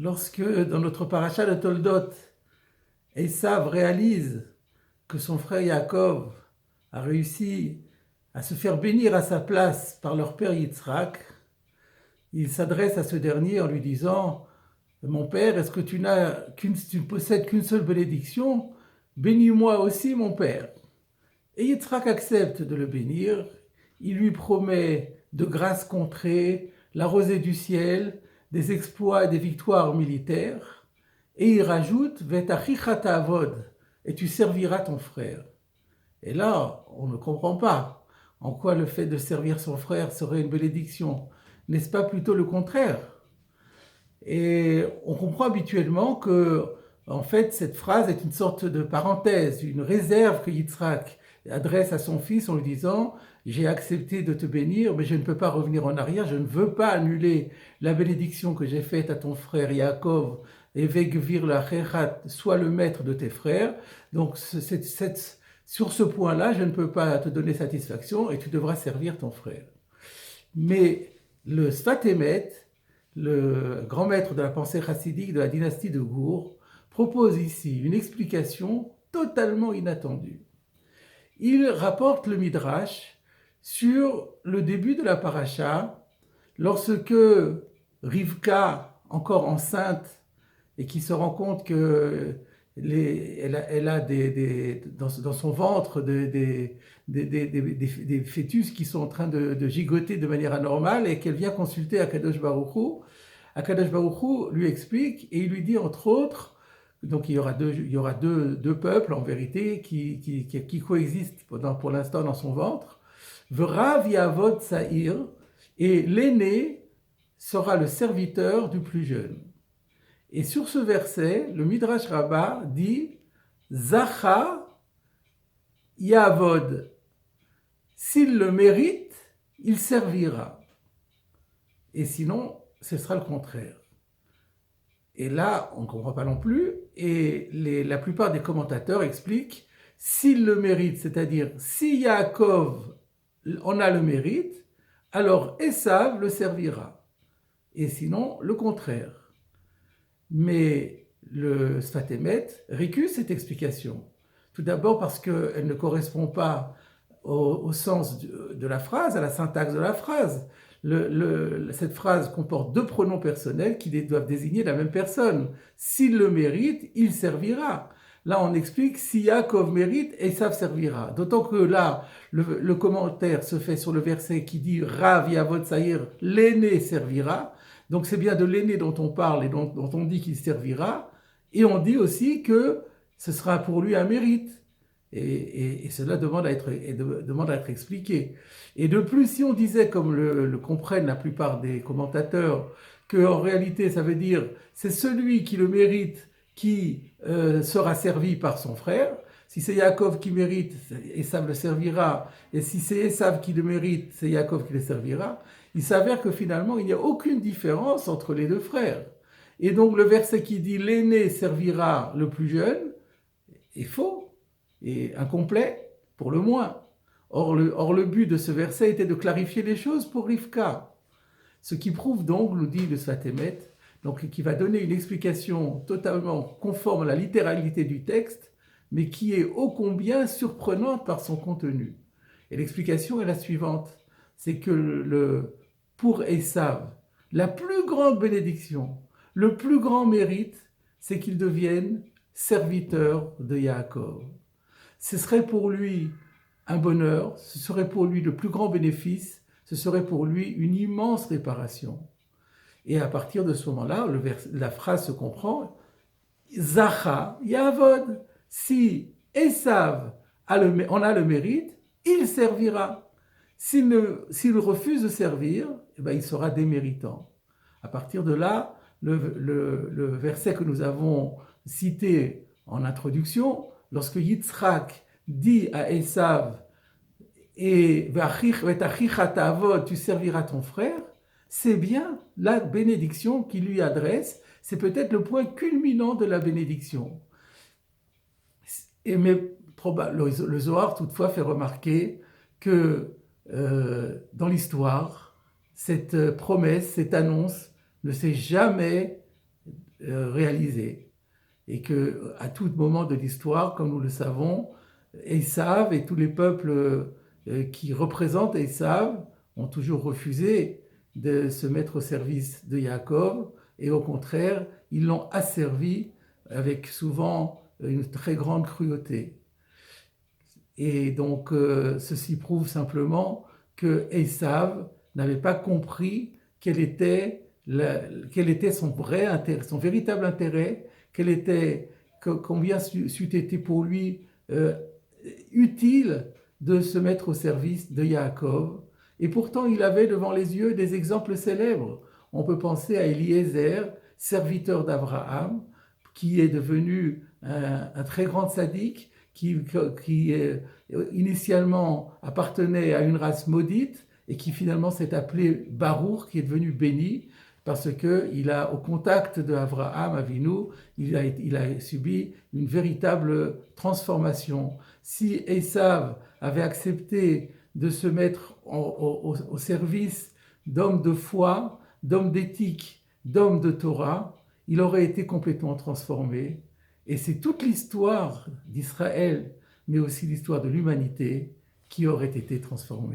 Lorsque, dans notre paracha de Toldot, Esav réalise que son frère Yaakov a réussi à se faire bénir à sa place par leur père Yitzhak, il s'adresse à ce dernier en lui disant « Mon père, est-ce que tu ne possèdes qu'une seule bénédiction? Bénis-moi aussi, mon père. » Et Yitzhak accepte de le bénir. Il lui promet de grâces contrées, la rosée du ciel, des exploits et des victoires militaires. Et il rajoute « Vetachicha ta'avod » et tu serviras ton frère. Et là, on ne comprend pas en quoi le fait de servir son frère serait une bénédiction. N'est-ce pas plutôt le contraire? Et on comprend habituellement que, en fait, cette phrase est une sorte de parenthèse, une réserve que Yitzhak adresse à son fils en lui disant « J'ai accepté de te bénir, mais je ne peux pas revenir en arrière, je ne veux pas annuler la bénédiction que j'ai faite à ton frère Yaakov, et Vegvir la Chechat, sois le maître de tes frères. Donc, sur ce point-là, je ne peux pas te donner satisfaction et tu devras servir ton frère. » Mais le Sfat Emet, le grand maître de la pensée chassidique de la dynastie de Gour, propose ici une explication totalement inattendue. Il rapporte le Midrash sur le début de la paracha, lorsque Rivka, encore enceinte, et qui se rend compte que elle a dans son ventre des fœtus qui sont en train de gigoter de manière anormale et qu'elle vient consulter Akadosh Baruch Hu. Akadosh Baruch Hu lui explique et il lui dit entre autres, donc il y aura deux peuples en vérité qui coexistent pour l'instant dans son ventre. V'rav yavod sa'ir, et l'aîné sera le serviteur du plus jeune. Et sur ce verset, le Midrash Rabbah dit Zacha Yavod. S'il le mérite, il servira. Et sinon, ce sera le contraire. Et là, on ne comprend pas non plus. Et la plupart des commentateurs expliquent s'il le mérite, c'est-à-dire si Yaakov en a le mérite, alors Esav le servira. Et sinon, le contraire. Mais le Sfat Emet récuse cette explication. Tout d'abord parce qu'elle ne correspond pas au sens de la phrase, à la syntaxe de la phrase. Cette phrase comporte deux pronoms personnels qui doivent désigner la même personne. S'il le mérite, il servira. Là, on explique si Yaakov mérite, Esav servira. D'autant que là, le commentaire se fait sur le verset qui dit Rav Yavod Saïr, l'aîné servira. Donc c'est bien de l'aîné dont on parle et dont on dit qu'il servira. Et on dit aussi que ce sera pour lui un mérite. Et cela demande à être expliqué. Et de plus, si on disait, comme le comprennent la plupart des commentateurs, qu'en réalité ça veut dire c'est celui qui le mérite qui sera servi par son frère. Si c'est Yaakov qui mérite, Esav le servira. Et si c'est Esav qui le mérite, c'est Yaakov qui le servira. Il s'avère que finalement, il n'y a aucune différence entre les deux frères. Et donc le verset qui dit « l'aîné servira le plus jeune » est faux et incomplet pour le moins. Or le but de ce verset était de clarifier les choses pour Rivka. Ce qui prouve donc, nous dit le Sfat Emet, donc qui va donner une explication totalement conforme à la littéralité du texte, mais qui est ô combien surprenante par son contenu. Et l'explication est la suivante, c'est que pour Esav, la plus grande bénédiction, le plus grand mérite, c'est qu'il devienne serviteur de Yaakov. Ce serait pour lui un bonheur, ce serait pour lui le plus grand bénéfice, ce serait pour lui une immense réparation. Et à partir de ce moment-là, la phrase se comprend, Zacha Yavod, si Esav en a le mérite, il servira. S'il refuse de servir, eh bien, il sera déméritant. À partir de là, le verset que nous avons cité en introduction, lorsque Yitzhak dit à Esav et tu serviras ton frère, c'est bien la bénédiction qu'il lui adresse, c'est peut-être le point culminant de la bénédiction. Mais le Zohar toutefois fait remarquer que dans l'histoire, cette promesse, cette annonce ne s'est jamais réalisé. Et qu'à tout moment de l'histoire, comme nous le savons, Esav et tous les peuples qui représentent Esav ont toujours refusé de se mettre au service de Yaakov, et au contraire, ils l'ont asservi avec souvent une très grande cruauté. Et donc, ceci prouve simplement que Esav n'avait pas compris quel était son vrai intérêt, son véritable intérêt, combien c'eût été pour lui utile de se mettre au service de Yaakov. Et pourtant, il avait devant les yeux des exemples célèbres. On peut penser à Eliezer, serviteur d'Abraham, qui est devenu un très grand sadique, qui initialement appartenait à une race maudite et qui finalement s'est appelé Baruch, qui est devenu béni, parce qu'il a, au contact d'Abraham Avinu, il a subi une véritable transformation. Si Esav avait accepté de se mettre au service d'hommes de foi, d'hommes d'éthique, d'hommes de Torah, il aurait été complètement transformé. Et c'est toute l'histoire d'Israël, mais aussi l'histoire de l'humanité, qui aurait été transformée.